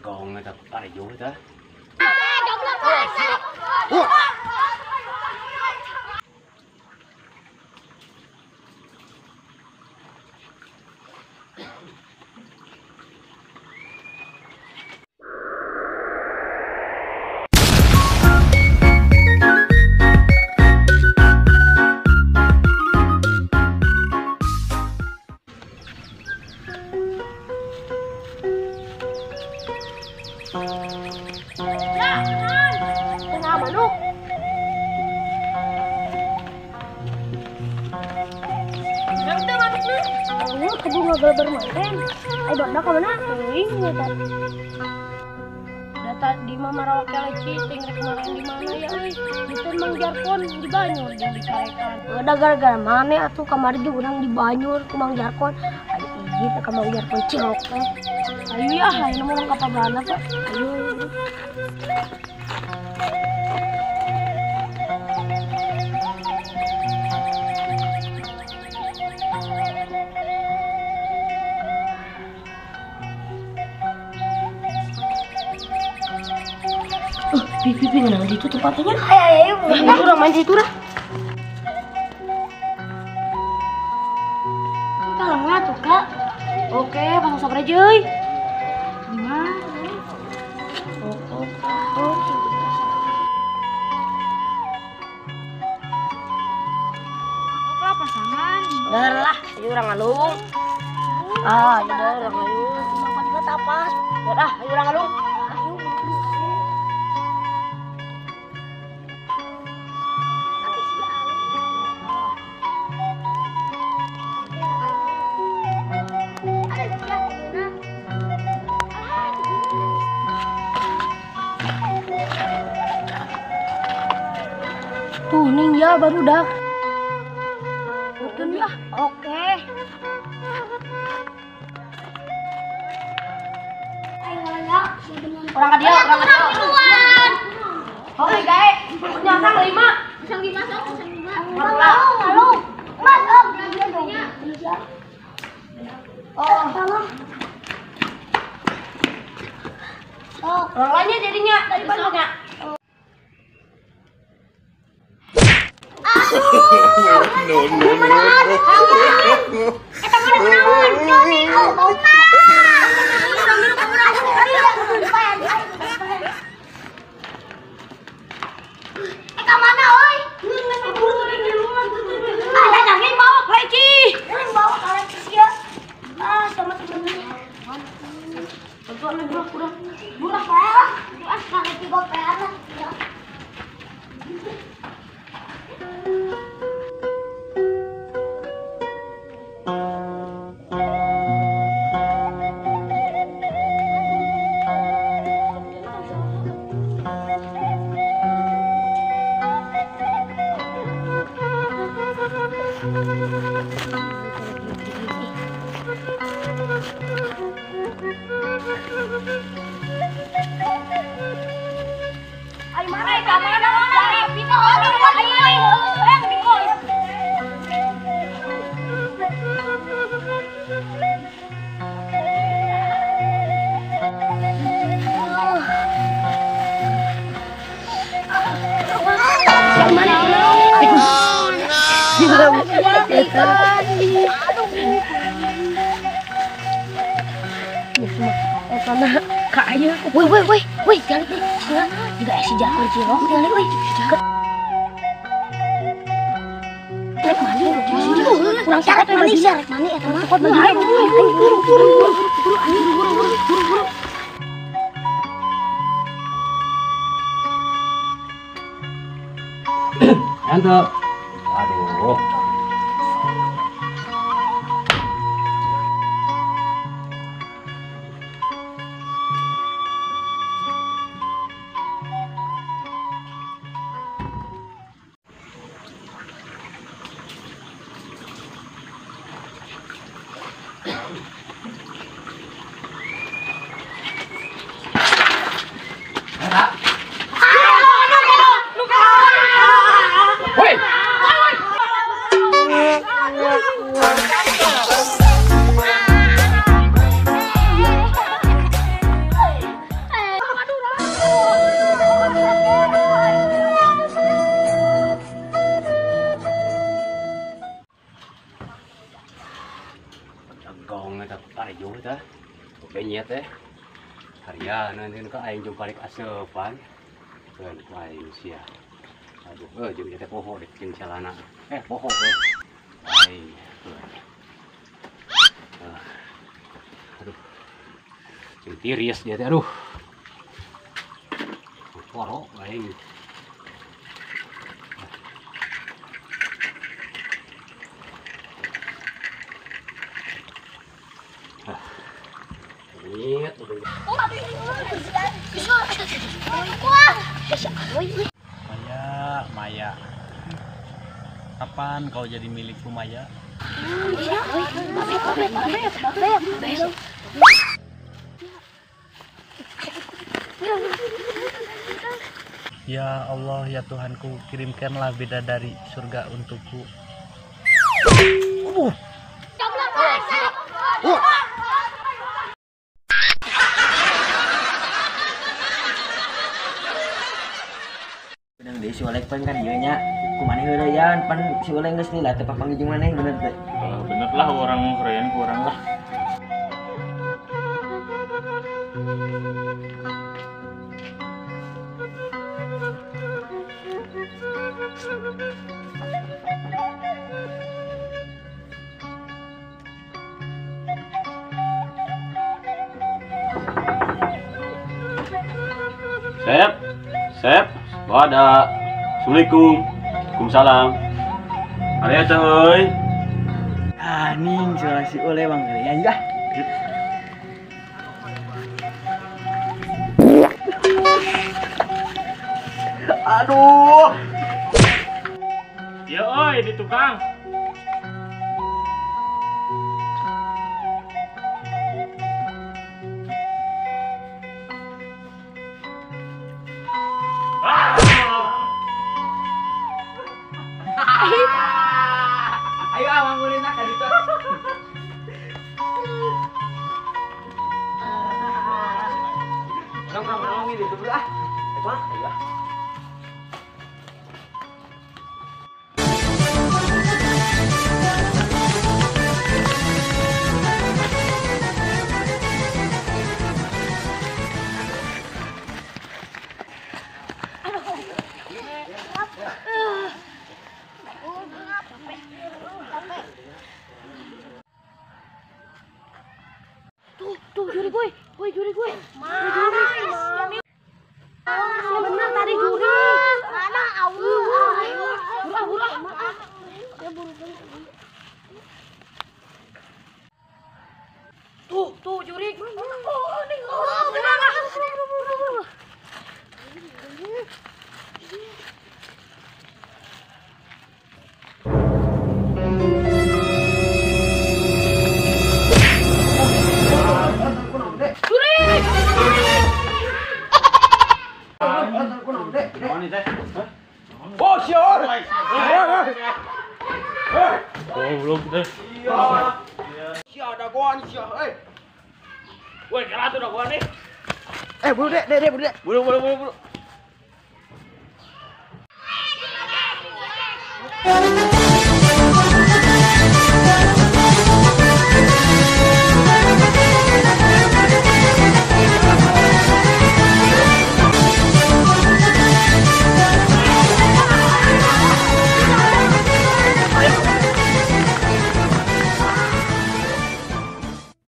còn người ta phải vô hết á. Kenapa lu? Yang itu masuk lu. Aku kebunga geleber manten. Ayo donda ke mana? Teuing eta. Data di mama rawak keleci tinggal kemarin di mana ya euy? Itu Mang Jarkon di Banyur jeung dicarekan. Ada gara-gara mana atuh kamari ge urang di Banyur ku Mang Jarkon. Ayo izin ka Mang Jarkon cilok teh. Ayo ya, ayo mau ka pabana Pak. Ayo. Pipi nggak di itu tempatnya. Ayo, udah main di itu dah. Kita lengah tuh kak. Oke, pasang sabar aja. Gimana? Oke, pasangan. Udah lah, ayo orang ngalung. Udah orang ngalung. Kenapa juga tapas? Udah, ayo orang ngalung. Tuh, ning ya baru dah. Udah lah. Oke. Orang ka dia. Oke, gae. Nyasang 5. Nyasang 5 sok, nyasang 5. Halo. Mas, orang lainnya jadinya dari banyak. Karena kayaknya, woi, jangan juga si Jakor cilok, jangan woi. Rek mani, kurang cakep ya bisa rek mani, eta mah. Kok bagi buru. Yanto. Aduh. Woi, Emang nggak ayo dah. Benyet teh. Harian nanti ka aing jeung balik asepan. Keun ku aing sia. Aduh, jeung teh poho dek jeung calana. Poho teh. Aing. Aduh. Jeung tiris dia teh aduh. Poro aing. Maya, kapan kau jadi milikku Maya? Ya Allah, ya Tuhanku, kirimkanlah bidadari surga untukku. Bener deh, si Olek pan kan dia nya kumaneh heureuyan pan si Olek geus nila teu papanggih jeung maneh bener teh. Bener lah orang keren kurang lah. Sep, ada. Assalamualaikum. Waalaikumsalam. Area euy. Ning soal si Olek bang heureuyan dah. Aduh. Ya oi di tukang. Ayo awang ulin nak dito. Nong ini dulu ah. Apa? Ayo. Tuh juri gue, juri gue. Mana? Benar tadi juri. Mana? Burah. Tuh juri. Oh, benar. Oh, sior. Belum deh. Sia ada gua nih sia. Woi, kalah tuh dah gua nih. Buru dek. Bulu.